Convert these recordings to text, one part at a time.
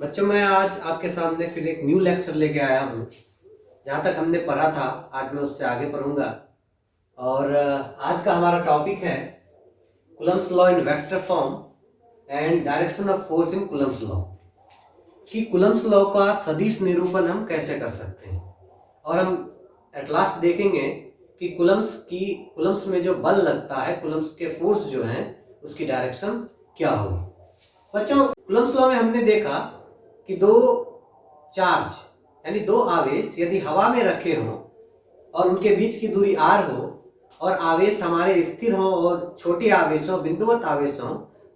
बच्चों, मैं आज आपके सामने फिर एक न्यू लेक्चर लेके आया हूँ। जहाँ तक हमने पढ़ा था आज मैं उससे आगे पढ़ूंगा। और आज का हमारा टॉपिक है Coulomb's law in vector form and direction of force in Coulomb's law. कि कूलम्ब्स लॉ का सदिश निरूपण हम कैसे कर सकते हैं, और हम एट लास्ट देखेंगे कि कूलम्ब्स में जो बल लगता है, कूलम्ब्स के फोर्स जो हैं उसकी डायरेक्शन क्या होगी। बच्चों, कूलम्ब्स लॉ में हमने देखा कि दो चार्ज यानी दो आवेश यदि हवा में रखे हों और उनके बीच की दूरी r हो और आवेश हमारे स्थिर हो और छोटे आवेश हो, बिंदुवत आवेश हो,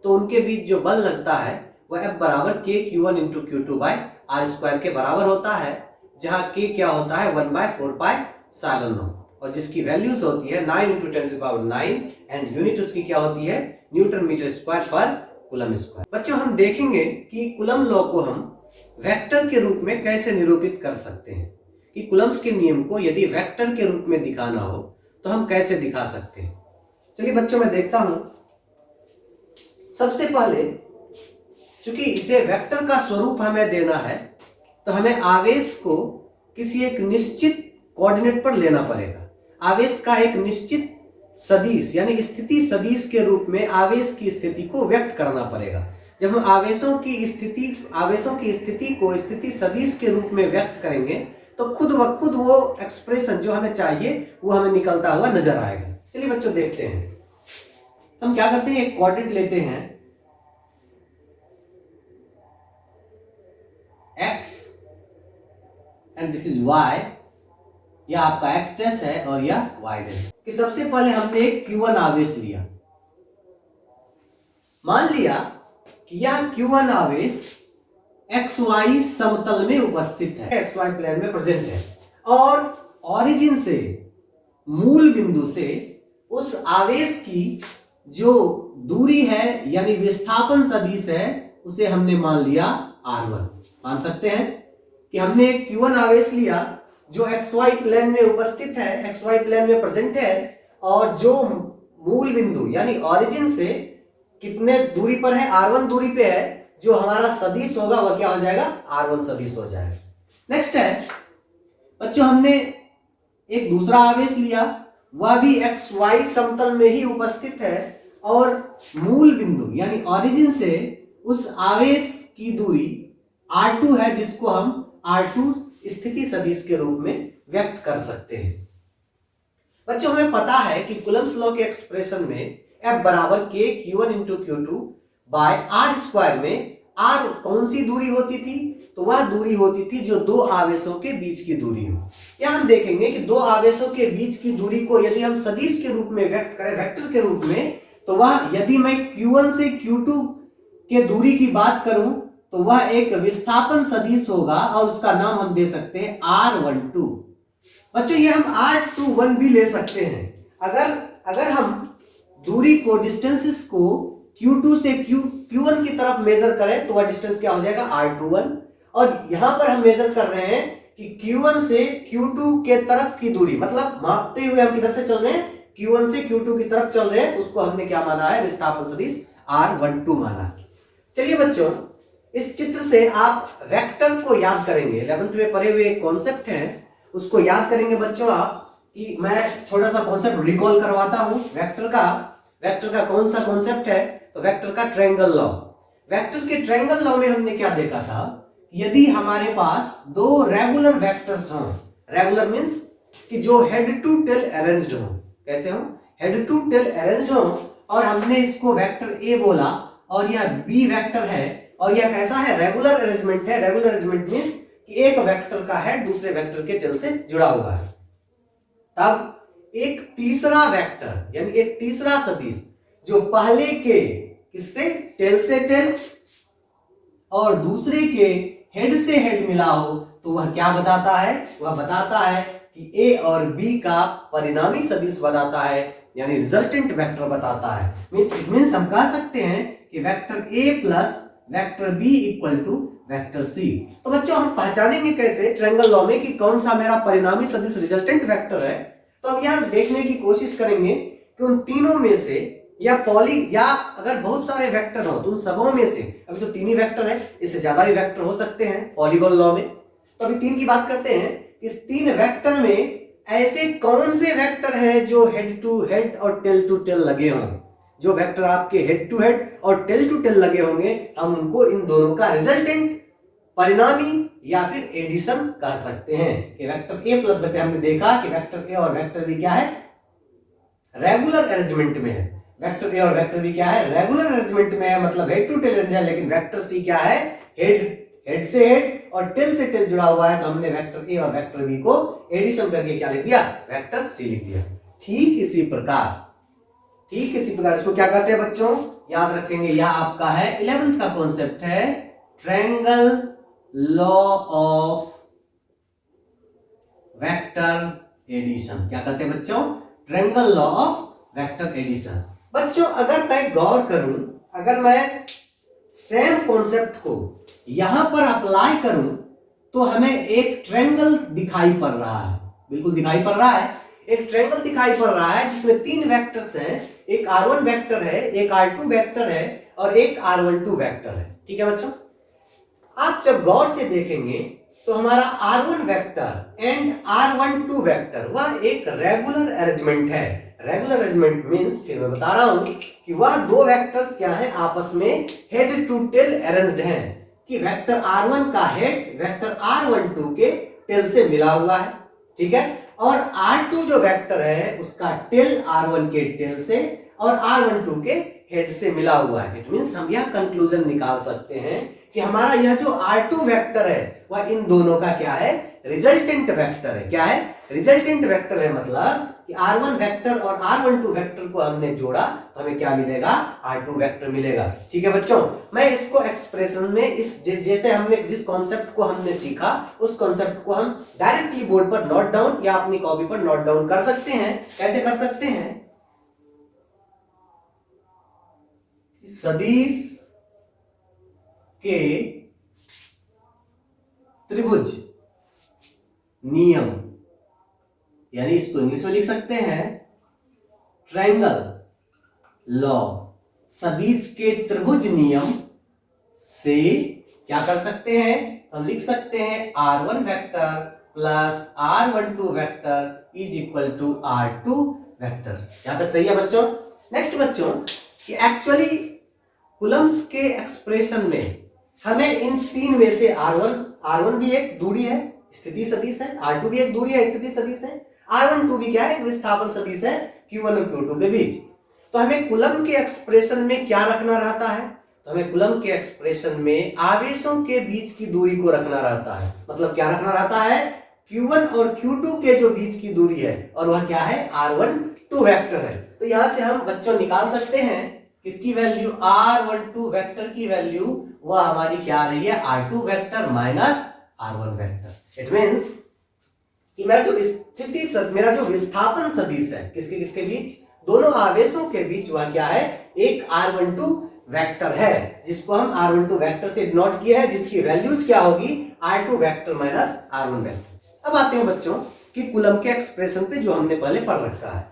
तो उनके बीच जो बल लगता है वह F बराबर k q1 into Q2 by r square के बराबर होता है, जहां k क्या होता है 1/4 पाई साइलन और जिसकी वैल्यूज होती है 9 इंटू 10⁹ एंड यूनिट उसकी क्या होती है न्यूटन मीटर स्क्वायर पर कूलम स्क्वायर। बच्चों, हम देखेंगे कि कूलम लॉ को हम वेक्टर के रूप में कैसे निरूपित कर सकते हैं, कि कूलम्ब्स के नियम को यदि वेक्टर के रूप में दिखाना हो तो हम कैसे दिखा सकते हैं। चलिए बच्चों, मैं देखता हूं। सबसे पहले चूंकि इसे वेक्टर का स्वरूप हमें देना है तो हमें आवेश को किसी एक निश्चित कोऑर्डिनेट पर लेना पड़ेगा। आवेश का एक निश्चित सदिश यानी स्थिति सदिश के रूप में आवेश की स्थिति को व्यक्त करना पड़ेगा। जब हम आवेशों की स्थिति को स्थिति सदिश के रूप में व्यक्त करेंगे तो खुद ब खुद वो एक्सप्रेशन जो हमें चाहिए वो हमें निकलता हुआ नजर आएगा। चलिए बच्चों, देखते हैं। हम क्या करते हैं, एक कोऑर्डिनेट लेते हैं x and this is y। यह आपका x डैश है और यह y डैश। कि सबसे पहले हमने एक q1 आवेश लिया। मान लिया कि यह q1 आवेश xy समतल में उपस्थित है, xy प्लेन में प्रेजेंट है, और ओरिजिन से मूल बिंदु से उस आवेश की जो दूरी है यानी विस्थापन सदिश है उसे हमने मान लिया r1। मान सकते हैं कि हमने एक q1 आवेश लिया जो xy प्लेन में उपस्थित है, xy प्लेन में प्रेजेंट है, और जो मूल बिंदु यानी ओरिजिन से कितने दूरी पर है, r1 दूरी पे है, जो हमारा सदिश होगा वह क्या हो जाएगा r1 सदिश हो जाएगा। नेक्स्ट है बच्चों, हमने एक दूसरा आवेश लिया, वह भी xy समतल में ही उपस्थित है, और मूल बिंदु यानी ओरिजिन से उस आवेश की दूरी r2 है, जिसको हम r2 स्थिति सदिश के रूप में व्यक्त कर सकते हैं। बच्चों, हमें पता है कि कूलम्ब्स लॉ के एक्सप्रेशन में F बराबर k q1 into Q2 by r square में r कौन सी दूरी होती थी, तो वह दूरी होती थी जो दो आवेशों के बीच की दूरी हो। यह हम देखेंगे कि दो आवेशों के बीच की दूरी को यदि हम सदिश के रूप में व्यक्त करें, वेक्टर के रूप में, तो वह यदि मैं q1 से q2 के दूरी की बात करूं तो वह एक विस्थापन सदिश होगा और उसका नाम हम दे सकते हैं r12। बच्चों, ये हम r21 भी ले सकते हैं। अगर हम दूरी को, डिस्टेंसेस को q2 से q1 की तरफ मेजर करें तो वह डिस्टेंस क्या हो जाएगा r21, और यहां पर हम मेजर कर रहे हैं कि q1 से q2 के तरफ की दूरी, मतलब मापते हुए हम किधर से चल रहे हैं, q1 से q2 की तरफ चल रहे हैं, उसको हमने क्या माना है, विस्थापन सदिश r12 माना है। चलिए बच्चों, इस चित्र से आप वेक्टर को याद करेंगे। 11th में पढ़े हुए कॉन्सेप्ट है, उसको याद करेंगे बच्चों आप। कि मैं छोटा सा कॉन्सेप्ट रिकॉल करवाता हूं वेक्टर का कौन सा कॉन्सेप्ट है, तो वेक्टर का ट्रायंगल लॉ। वेक्टर के ट्रायंगल लॉ में हमने क्या देखा था, यदि हमारे पास दो रेगुलर वेक्टर्स हों, रेगुलर मींस कि जो हेड टू टेल अरेंज्ड हो। कैसे हो, हेड टू टेल अरेंज्ड हो, और हमने इसको वेक्टर ए बोला और यह बी वेक्टर है, और यह कैसा है, रेगुलर अरेंजमेंट है। रेगुलर अरेंजमेंट मींस कि एक वेक्टर का हेड दूसरे वेक्टर के टेल से जुड़ा हुआ है। तब एक तीसरा वेक्टर यानी एक तीसरा सदिश जो पहले के किससे, टेल से टेल, और दूसरे के हेड से हेड मिला हो, तो वह क्या बताता है, वह बताता है कि ए और बी का परिणामी सदिश बताता है, यानी रिजल्टेंट वेक्टर बताता है। मींस हम कह सकते हैं कि vector A plus vector B equal to vector C. तो बच्चों, हम पहचानेंगे कैसे ट्रायंगल लॉ में कि कौन सा मेरा परिणामी सदिश रिजल्टेंट वेक्टर है। तो अब यहां देखने की कोशिश करेंगे कि उन तीनों में से या पॉली, या अगर बहुत सारे वेक्टर हो तो उन सबों में से, अभी तो 3 ही वेक्टर है, इससे ज्यादा भी वेक्टर हो सकते हैं पॉलीगॉन लॉ में, तो अभी 3 की बात करते हैं। इस 3 वेक्टर में ऐसे कौन से वेक्टर हैं जो हेड टू हेड और टेल टू टेल लगे हों? जो वेक्टर आपके हेड टू हेड और टेल टू टेल लगे होंगे, हम उनको इन दोनों का रिजल्टेंट, परिणामी या फिर एडिशन कह सकते हैं। कि वेक्टर ए प्लस बी, हमने देखा कि वेक्टर ए और वेक्टर बी क्या है, रेगुलर अरेंजमेंट में है। वेक्टर ए और वेक्टर बी क्या है, रेगुलर अरेंजमेंट में है, मतलब हेड टू टेल है। लेकिन वेक्टर सी क्या है, हेड से हेड और टेल से टेल जुड़ा हुआ है, तो हमने वेक्टर ए और वेक्टर बी को एडिशन करके क्या लिख दिया, वेक्टर सी लिख दिया। ठीक इसी प्रकार इसको क्या कहते हैं बच्चों, याद रखेंगे, यह आपका है 11th का कॉन्सेप्ट है, triangle law of vector addition. क्या कहते हैं बच्चों, triangle law of vector addition. बच्चों अगर मैं गौर करूं, अगर मैं सेम कॉन्सेप्ट को यहां पर अप्लाई करूं, तो हमें एक ट्रायंगल दिखाई पड़ रहा है, बिल्कुल दिखाई पड़ रहा है, एक ट्रायंगल दिखाई पड़ रहा है जिसमें 3 वेक्टर्स हैं, एक r1 वेक्टर है, एक r2 वेक्टर है और एक r12 वेक्टर है। ठीक है बच्चों, आप जब गौर से देखेंगे तो हमारा r1 vector and r12 vector वह एक रेगुलर अरेंजमेंट है। रेगुलर अरेंजमेंट मींस, फिर मैं बता रहा हूं कि वह 2 वेक्टर्स क्या है, आपस में हेड टू टेल अरेंज्ड हैं, कि वेक्टर r1 का हेड वेक्टर r12 के टेल से मिला हुआ है। ठीक है, और r2 जो वेक्टर है उसका टेल r1 के टेल से और r12 के हेड से मिला हुआ है। इट मींस हम यह कंक्लूजन निकाल सकते हैं कि हमारा यह जो r2 वेक्टर है वह इन दोनों का क्या है, रिजल्टेंट वेक्टर है। क्या है, रिजल्टेंट वेक्टर है, मतलब कि r1 वेक्टर और r12 वेक्टर को हमने जोड़ा तो हमें क्या मिलेगा, r2 वेक्टर मिलेगा। ठीक है बच्चों, मैं इसको एक्सप्रेशन में इस जैसे हमने जिस कॉन्सेप्ट को हमने सीखा उस कॉन्सेप्ट को हम डायरेक्टली बोर्ड पर नोट डाउन या अपनी कॉपी पर नोट डाउन कर सकते हैं। कैसे कर सकते हैं, सदिश के त्रिभुज नियम, यानी इसको इंग्लिश में लिख सकते हैं ट्रायंगल लॉ, सदिश के त्रिभुज नियम से क्या कर सकते हैं, हम लिख सकते हैं r1 vector plus r12 vector is equal to r2 vector. यहां तक सही है बच्चों। नेक्स्ट बच्चों, कि एक्चुअली कूलम्ब्स के एक्सप्रेशन में हमें इन 3 में से r1 भी एक दूरी है, स्थिति सदिश है, r2 भी एक दूरी है, स्थिति सदिश है, r12 भी क्या है, विस्थापन सदिश है q1 और q2 के बीच। तो हमें कूलम्ब के एक्सप्रेशन में क्या रखना रहता है, तो हमें कूलम्ब के एक्सप्रेशन में आवेशों के बीच की दूरी को रखना रहता है। मतलब क्या रखना रहता है, q1 और q2 के जो बीच की दूरी है, और वह क्या है, r12 वेक्टर है। तो यहां से हम बच्चों निकाल सकते हैं किसकी वैल्यू, r12 वेक्टर की वैल्यू वह हमारी क्या आ रही है, r2 vector minus r1 vector. It means कि मेरा जो विस्थापन सदिश है किसके किसके बीच, दोनों आवेशों के बीच, वह क्या है, एक r12 वेक्टर है, जिसको हम r12 वेक्टर से डिनोट किया है, जिसकी वैल्यूज क्या होगी, r2 vector minus r1 vector. अब आते हैं बच्चों कि कूलम्ब के एक्सप्रेशन पे जो हमने पहले पढ़ रखा है,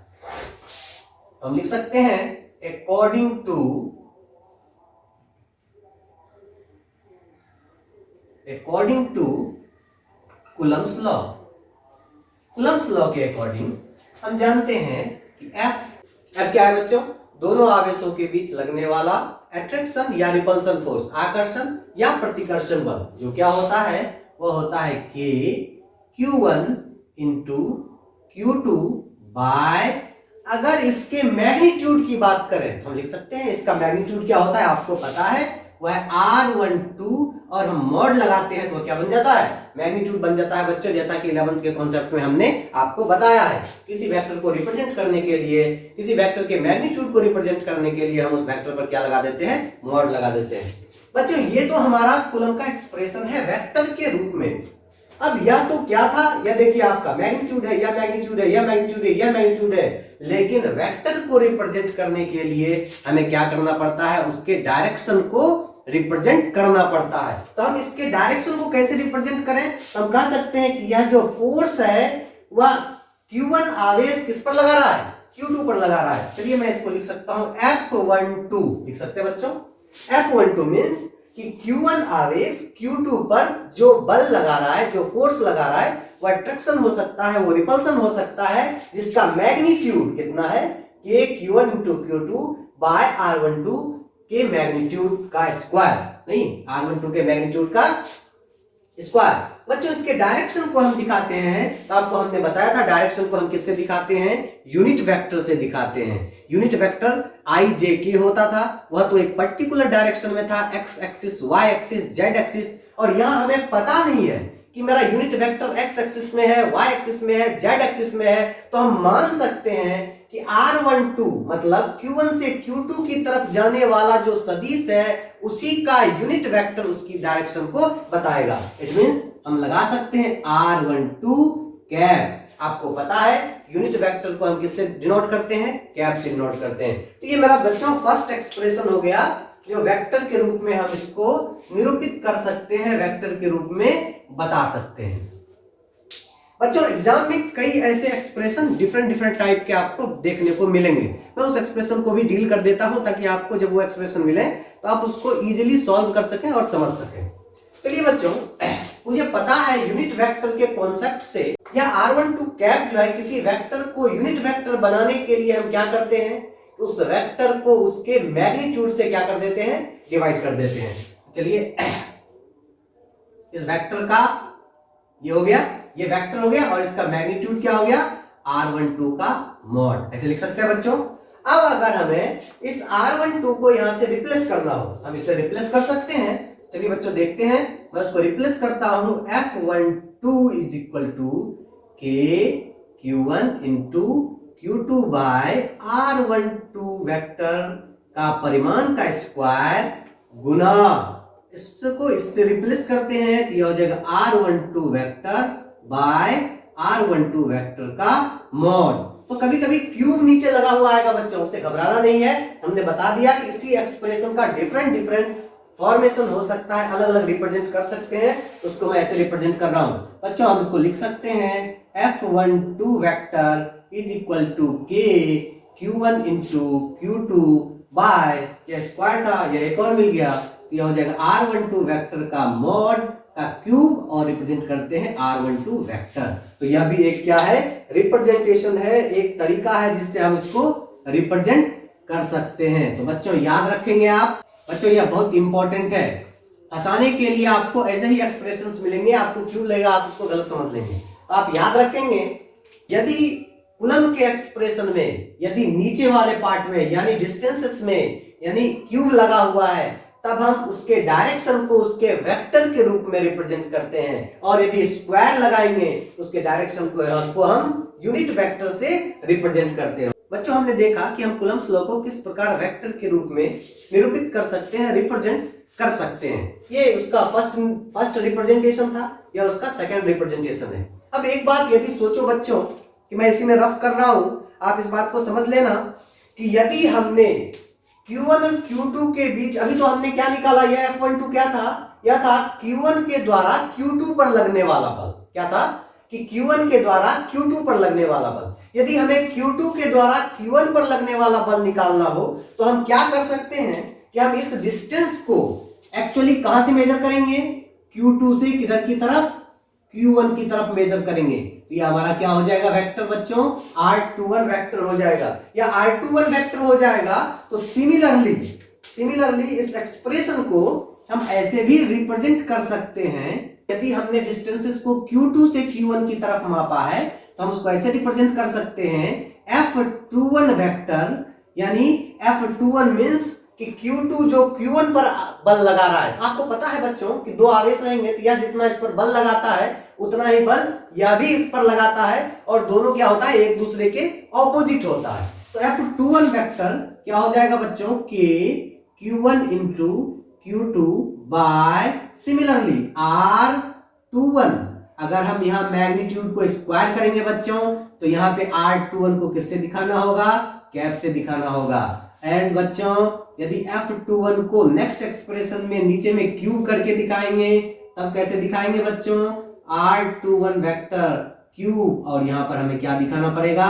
हम लिख सकते हैं according to Coulomb's law. Coulomb's law के अकॉर्डिंग हम जानते हैं कि F क्या है बच्चों, दोनों आवेशों के बीच लगने वाला अट्रैक्शन या रिपल्सन फोर्स, आकर्षण या प्रतिकर्षण बल, जो क्या होता है, वह होता है K Q1 into Q2 bye, अगर इसके मैग्नीट्यूड की बात करें तो हम लिख सकते हैं इसका मैग्नीट्यूड क्या होता है, आपको पता है, वह r12, और हम मॉड लगाते हैं तो क्या बन जाता है, मैग्नीट्यूड बन जाता है बच्चों। जैसा कि 11th के कॉन्सेप्ट में हमने आपको बताया है, किसी वेक्टर को रिप्रेजेंट करने के लिए, किसी वेक्टर के मैग्नीट्यूड को रिप्रेजेंट करने के लिए हम उस वेक्टर पर क्या लगा देते हैं, मॉड लगा देते हैं। बच्चों ये तो हमारा कूलम्ब का एक्सप्रेशन है वेक्टर के रूप में। अब यह तो क्या था, यह देखिए आपका मैग्नीट्यूड है, यह मैग्नीट्यूड है, यह मैग्नीट्यूड है, यह मैग्नीट्यूड है, लेकिन वेक्टर को रिप्रेजेंट करने के लिए हमें क्या करना पड़ता है, उसके डायरेक्शन को रिप्रेजेंट करना पड़ता है। तो हम इसके डायरेक्शन को कैसे रिप्रेजेंट करें, हम कह सकते हैं कि यह जो फोर्स है वह Q1 आवेश किस पर लगा रहा है, Q2 पर लगा रहा है। चलिए मैं इसको लिख सकता हूं F12 लिख सकते हैं बच्चों। F12 मीन्स कि Q1 आवेश Q2 पर जो बल लगा रहा है, जो फोर्स लगा रहा है, वो अट्रैक्शन हो सकता है, वो रिपल्सन हो सकता है, जिसका मैग्नीट्यूड कितना है कि Q1 into Q2 bye R12 के मैग्नीट्यूड का स्क्वायर, नहीं R12 के मैग्नीट्यूड का स्क्वायर। बच्चों इसके डायरेक्शन को हम दिखाते हैं, तो आपको हमने बताया था डायरेक्शन को हम किससे दिखाते हैं, यूनिट वेक्टर से दिखाते हैं। यूनिट वेक्टर आई जे के होता था, वह तो एक पर्टिकुलर डायरेक्शन में था, x axis, y axis, z axis, और यहां हमें पता नहीं है कि मेरा यूनिट वेक्टर एक्स एक्सिस में है, वाई एक्सिस में है, जेड एक्सिस में है, तो हम मान सकते हैं कि R12 मतलब Q1 से Q2 की तरफ जाने वाला जो सदिश है उसी का यूनिट वेक्टर उसकी डायरेक्शन को बताएगा। इट मींस हम लगा सकते हैं R12 कैप। आपको पता है यूनिट वेक्टर को हम किससे डिनोट करते हैं, कैप से डिनोट करते हैं। तो ये मेरा बच्चों फर्स्ट एक्सप्रेशन हो गया, जो वेक्टर के रूप में हम इसको निरूपित कर सकते हैं, वेक्टर के रूप में बता सकते हैं। बच्चों एग्जाम में कई ऐसे एक्सप्रेशन डिफरेंट टाइप के आपको देखने को मिलेंगे। मैं उस एक्सप्रेशन को भी डील कर देता हूं ताकि आपको जब वो एक्सप्रेशन मिले तो आप उसको इजीली सॉल्व कर सकें और समझ सकें। चलिए बच्चों, मुझे पता है यूनिट वेक्टर के कॉन्सेप्ट से या R12 कैप जो है किसी वेक्टर को यूनिट वेक्टर बनाने के लिए हम क्या करते हैं, उस वेक्टर को उसके मैग्नीट्यूड से क्या कर देते हैं, डिवाइड कर देते हैं। चलिए इस वेक्टर का ये हो गया, ये वेक्टर हो गया, और इसका मैग्नीट्यूड क्या हो गया, R12 का मॉड, ऐसे लिख सकते हैं बच्चों। अब अगर हमें इस R12 को यहां से रिप्लेस करना हो, हम इससे रिप्लेस कर सकते हैं। चलिए बच्चों देखते हैं, मैं उसको रिप्लेस करता हूं। F12 इज इक्वल टू के Q1 into Q2 bye R12 vector का परिमाण का स्क्वायर गुना, इसको इससे रिप्लेस करते हैं तो यह हो जाएगा R12 vector by R12 vector का मॉड। तो कभी कभी क्यूब नीचे लगा हुआ आएगा बच्चों, उससे घबराना नहीं है। हमने बता दिया कि इसी एक्सप्रेशन का डिफरेंट फॉर्मेशन हो सकता है, अलग अलग रिप्रेजेंट कर सकते हैं, उसको मैं ऐसे रिप्रेजेंट कर रहा हूं। बच्चों हम इसको लिख सकते हैं F12 vector is equal to के Q1 इंटू Q2 बाय, यह स्क्वायर था, यह एक और मिल गया, तो यह हो जाएगा R12 वेक्टर का मॉड का क्यूब, और रिप्रेजेंट करते हैं R12 वेक्टर। तो यह भी एक क्या है, रिप्रेजेंटेशन है, एक तरीका है जिससे हम इसको रिप्रेजेंट कर सकते हैं। तो बच्चों याद रखेंगे आप, बच्चों यह बहुत इंपॉर्टेंट है। फंसाने के लिए आपको ऐसे ही एक्सप्रेशंस मिलेंगे, आपको क्यों लगेगा आप उसको गलत समझ लेंगे। तो आप याद रखेंगे, यदि कूलम के एक्सप्रेशन में यदि नीचे वाले पार्ट में यानी डिस्टेंसेस में यानी क्यूब लगा हुआ है, तब हम उसके डायरेक्शन को उसके वेक्टर के रूप में रिप्रेजेंट करते हैं, और यदि स्क्वायर लगाएंगे तो उसके डायरेक्शन को हम यूनिट वेक्टर से रिप्रेजेंट करते हैं। बच्चों हमने देखा कि हम कूलम्स लॉ को किस प्रकार वेक्टर के रूप में निरूपित कर सकते हैं, रिप्रेजेंट कर सकते हैं। ये उसका फर्स्ट रिप्रेजेंटेशन था, या उसका सेकंड रिप्रेजेंटेशन है। अब एक बात यदि सोचो बच्चों कि मैं इसी में रफ कर रहा हूं, आप इस बात को समझ लेना कि यदि हमने Q1 और Q2 के बीच, अभी तो हमने क्या निकाला, यह F12 क्या था, यह था Q1 के द्वारा Q2 पर लगने वाला बल। क्या था कि Q1 के द्वारा Q2 पर लगने वाला बल। यदि हमें Q2 के द्वारा Q1 पर लगने वाला बल निकालना हो तो हम क्या कर सकते हैं कि हम इस डिस्टेंस को एक्चुअली कहां से मेजर करेंगे, Q2 से किधर की तरफ, Q1 की तरफ मेजर करेंगे। तो ये हमारा क्या हो जाएगा वेक्टर बच्चों, R21 वेक्टर हो जाएगा, या R21 वेक्टर हो जाएगा। तो सिमिलरली इस एक्सप्रेशन को हम ऐसे भी रिप्रेजेंट कर सकते हैं। यदि हमने डिस्टेंसेस को Q2 से Q1 की तरफ मापा है तो हम उसको ऐसे रिप्रेजेंट कर सकते हैं F21 वेक्टर, यानी F21 मींस कि Q2 जो Q1 पर बल लगा रहा है। आपको पता है बच्चों कि दो आवेश रहेंगे तो यह जितना इस पर बल लगाता है उतना ही बल यह भी इस पर लगाता है, और दोनों क्या होता है, एक दूसरे के ऑपोजिट होता है। तो F21 वेक्टर क्या हो जाएगा बच्चों, के Q1 into Q2 bye similarly R21। अगर हम यहाँ मैग्नीट्यूड को स्क्वायर करेंगे बच्चों तो यहाँ पे R21 को किससे दिखाना होगा, कैप से दिखाना होगा। एंड बच्चों यदि F21 को नेक्स्ट एक्सप्रेशन में नीचे में क्यूब करके दिखाएंगे तब कैसे दिखाएंगे बच्चों, R21 वेक्टर क्यूब, और यहाँ पर हमें क्या दिखाना पड़ेगा,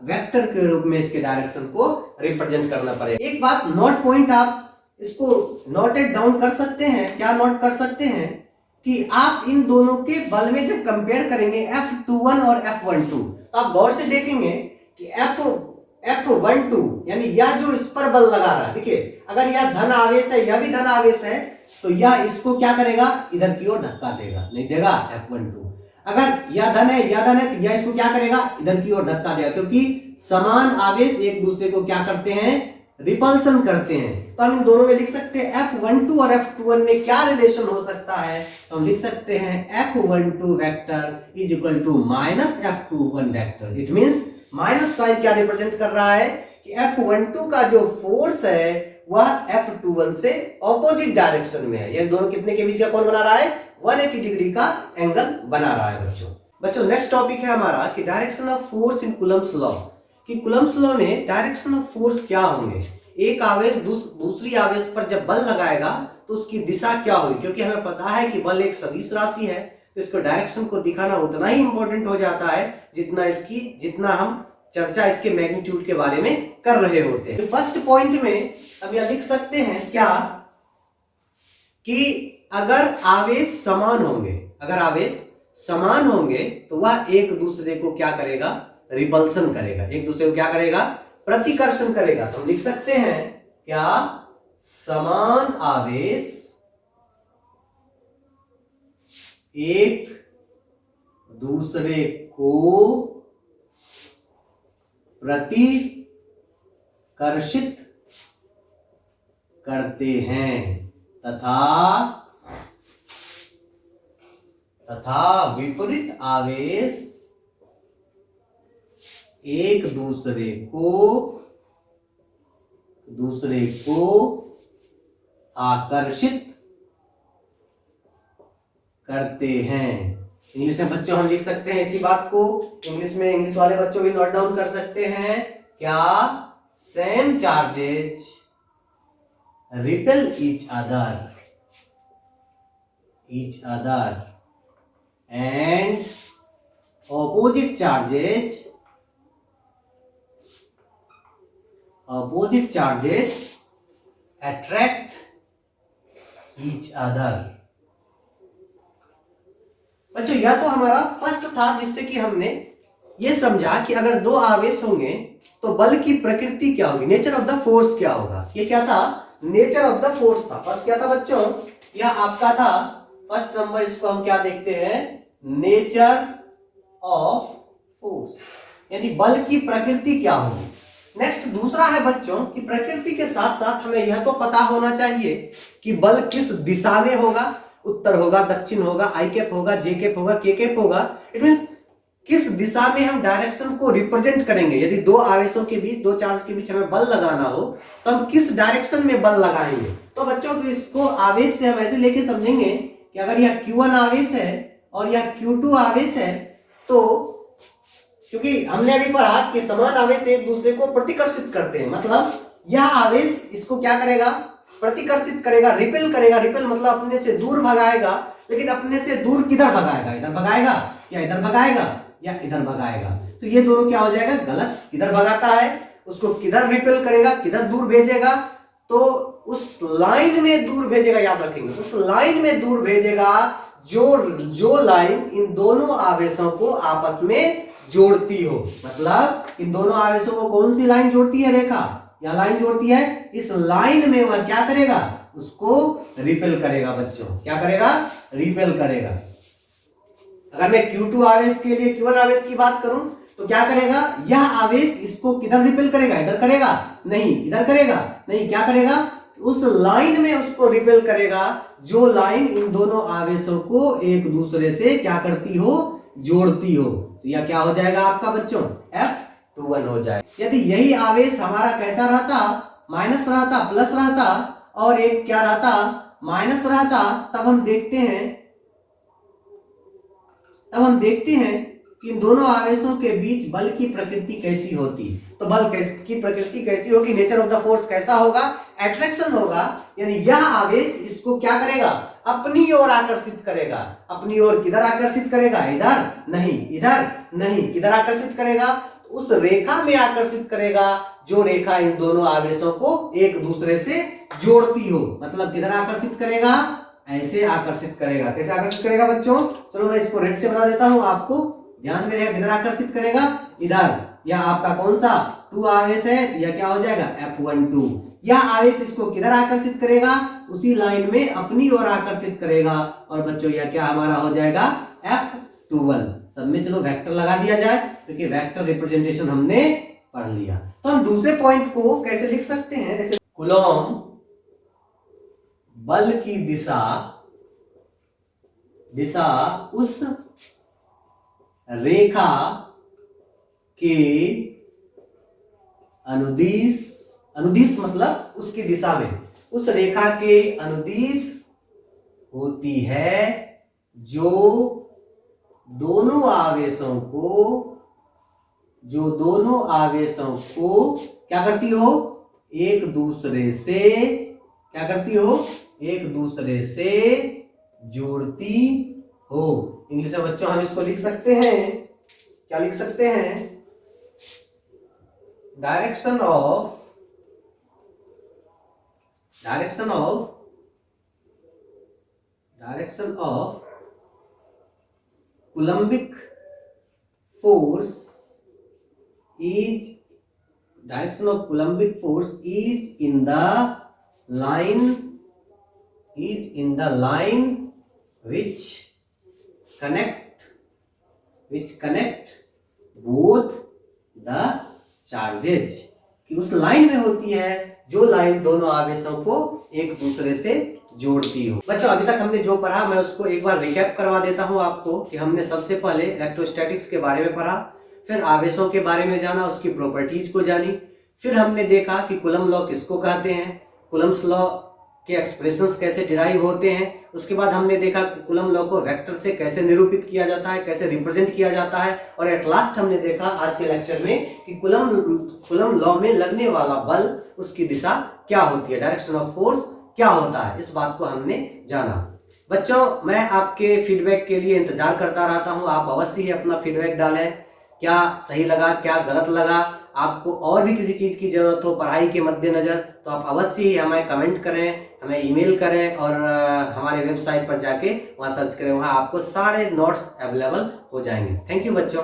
वेक्टर के रूप में इसके डायरेक्शन को रिप्रेजेंट करना पड़ेगा। एक बात नोट पॉइंट, आप इसको नोटेड डाउन कर सकते हैं। क्या नोट कर सकते हैं कि आप इन दोनों के बल में जब कंपेयर करेंगे F21 और F12, तो आप गौर से देखेंगे कि F12 यानी यह जो इस पर बल लगा रहा है, देखिए अगर यह धन आवेश है, यह भी धन आवेश है, तो यह इसको क्या करेगा, इधर की ओर धक्का देगा, नहीं देगा F12। अगर यह धन है, यह धन है, तो यह इसको क्या करेगा, इधर की ओर धक्का देगा, क्योंकि समान आवेश एक दूसरे को क्या करते हैं, रिपल्सन करते हैं। तो हम इन दोनों में लिख सकते हैं F12 और F21 में क्या रिलेशन हो सकता है, तो हम लिख सकते हैं F12 vector is equal to minus F21 vector. It means minus sign क्या रिप्रेजेंट कर रहा है कि F12 का जो फोर्स है वह F21 से ऑपोजिट डायरेक्शन में है। ये दोनों कितने के बीच का कोण बना रहा है, 180 डिग्री का एंगल बना रहा है बच्चों। नेक्स्ट टॉपिक है हमारा कि direction of force in Coulomb's law, कि कूलम्ब्स लॉ में डायरेक्शन ऑफ फोर्स क्या होंगे। एक आवेश दूसरी आवेश पर जब बल लगाएगा तो उसकी दिशा क्या होगी, क्योंकि हमें पता है कि बल एक सदिश राशि है, तो इसको डायरेक्शन को दिखाना उतना ही इंपॉर्टेंट हो जाता है जितना हम चर्चा इसके मैग्नीट्यूड के बारे में कर रहे होते हैं। फर्स्ट पॉइंट में हम यह लिख सकते हैं क्या कि अगर आवेश समान होंगे तो वह एक दूसरे को क्या करेगा, रिपल्सन करेगा, एक दूसरे को क्या करेगा, प्रतिकर्षण करेगा। तो हम लिख सकते हैं क्या, समान आवेश एक दूसरे को प्रतिकर्षित करते हैं तथा विपरीत आवेश एक दूसरे को आकर्षित करते हैं। इंग्लिश में बच्चों हम लिख सकते हैं इसी बात को, इंग्लिश वाले बच्चों भी नोट डाउन कर सकते हैं क्या, same charges repel each other and opposite charges attract each other। बच्चों यह तो हमारा फर्स्ट था, जिससे कि हमने ये समझा कि अगर दो आवेश होंगे तो बल की प्रकृति क्या होगी, नेचर ऑफ द फोर्स क्या होगा। ये क्या था, नेचर ऑफ द फोर्स था। फर्स्ट क्या था बच्चों, यह आपका था फर्स्ट नंबर, इसको हम क्या देखते हैं, नेचर ऑफ फोर्स, यानी बल की प्रकृति क्या होगी। नेक्स्ट दूसरा है बच्चों कि प्रकृति के साथ साथ हमें यह तो पता होना चाहिए कि बल किस दिशा में होगा, उत्तर होगा, दक्षिण होगा, आई कैप होगा, जे कैप होगा, के कैप होगा। इट मींस किस दिशा में हम डायरेक्शन को रिप्रेजेंट करेंगे। यदि दो आवेशों के बीच, दो चार्ज के बीच हमें बल लगाना हो तो हम किस डायरेक्शन में बल लगाएंगे। तो बच्चों को इसको आवेश से हम ऐसे लेके समझेंगे कि अगर यह Q1 आवेश है और यह Q2 आवेश है, तो क्योंकि हमने अभी पढ़ा कि समान आवेश एक दूसरे को प्रतिकर्षित करते हैं, मतलब यह आवेश इसको क्या करेगा, प्रतिकर्षित करेगा, रिपेल करेगा। रिपेल मतलब अपने से दूर भगाएगा, लेकिन अपने से दूर किधर भगाएगा, इधर भगाएगा या इधर भगाएगा या इधर भगाएगा। तो ये दोनों क्या हो जाएगा, गलत। किधर भगाता है उसको किधर रिपेल करेगा, किधर दूर भेजेगा, तो उस लाइन में दूर भेजेगा, याद रखेंगे, उस लाइन में दूर भेजेगा जो लाइन इन दोनों आवेशों को आपस में जोड़ती हो। मतलब इन दोनों आवेशों को कौन सी लाइन जोड़ती है, रेखा या लाइन जोड़ती है, इस लाइन में वह क्या करेगा, उसको रिपेल करेगा। बच्चों क्या करेगा, रिपेल करेगा। अगर मैं Q2 आवेश के लिए Q1 आवेश की बात करूं तो क्या करेगा, यह आवेश इसको किधर रिपेल करेगा, इधर करेगा नहीं, इधर करेगा नहीं, क्या करेगा, उस लाइन में उसको रिपेल करेगा जो लाइन इन दोनों आवेशों को एक दूसरे से क्या करती हो, जोड़ती हो। तो यह क्या हो जाएगा आपका बच्चों, F21 हो जाएगा। यदि यही आवेश हमारा कैसा रहता, माइनस रहता, प्लस रहता, और एक क्या रहता, माइनस रहता, तब हम देखते हैं कि इन दोनों आवेशों के बीच बल की प्रकृति कैसी होती। तो बल की प्रकृति कैसी होगी, नेचर ऑफ द फोर्स कैसा होगा, अट्रैक्शन होगा, यानी यह आवेश इसको क्या करेगा, अपनी ओर आकर्षित करेगा। अपनी ओर किधर आकर्षित करेगा? इधर नहीं, इधर नहीं, किधर आकर्षित करेगा? उस रेखा में आकर्षित करेगा जो रेखा इन दोनों आवेशों को एक दूसरे से जोड़ती हो। मतलब किधर आकर्षित करेगा? ऐसे आकर्षित करेगा। कैसे आकर्षित करेगा बच्चों? चलो मैं इसको रेड से बना देता हूं, आपको ध्यान में रहेगा। किधर आकर्षित करेगा? इधर। यह आपका कौन सा 2 आवेश है? यह क्या हो जाएगा? F12। यह आवेश इसको किधर आकर्षित करेगा? उसी लाइन में अपनी ओर आकर्षित करेगा। और बच्चों यह क्या हमारा हो जाएगा? F12। सब में चलो वेक्टर लगा दिया जाए, क्योंकि वेक्टर रिप्रेजेंटेशन हमने पढ़ लिया। तो हम दूसरे पॉइंट को कैसे लिख सकते हैं? जैसे कूलॉम बल की दिशा उस रेखा के अनुदिश मतलब उसकी दिशा में, उस रेखा के अनुदिश होती है जो दोनों आवेशों को क्या करती हो? एक दूसरे से जोड़ती हो। इंग्लिश में बच्चों हम इसको लिख सकते हैं, क्या लिख सकते हैं? Direction of Coulombic force is in the line which connect both the charges, कि उस लाइन में होती है जो लाइन दोनों आवेशों को एक दूसरे से जोड़ती हो। बच्चों अभी तक हमने जो पढ़ा मैं उसको एक बार रिकैप करवा देता हूं आपको, कि हमने सबसे पहले इलेक्ट्रोस्टैटिक्स के बारे में पढ़ा, फिर आवेशों के बारे में जाना, उसकी प्रॉपर्टीज को जानी, फिर हमने देखा कि कूलम्ब लॉ किसको कहते हैं, कूलम्ब्स लॉ के एक्सप्रेशंस कैसे डिराइव होते हैं। उसके बाद हमने देखा कि कूलम्ब लॉ को वेक्टर से कैसे निरूपित किया जाता है, कैसे रिप्रेजेंट किया जाता है। और एट लास्ट हमने देखा आज के लेक्चर में कि कूलम्ब लॉ में लगने वाला बल, उसकी दिशा क्या होती है, डायरेक्शन ऑफ फोर्स क्या होता है, इस बात को हमने जाना। बच्चों मैं आपके फीडबैक के लिए इंतजार करता रहता हूं। आप अवश्य ही अपना फीडबैक डालें, क्या सही लगा, क्या गलत लगा। आपको और भी किसी चीज की जरूरत हो पढ़ाई के मद्देनजर तो आप अवश्य ही हमें कमेंट करें, हमें ईमेल करें, और हमारे वेबसाइट पर जाके वहां सर्च करें, वहां आपको सारे नोट्स अवेलेबल हो जाएंगे। थैंक यू बच्चों।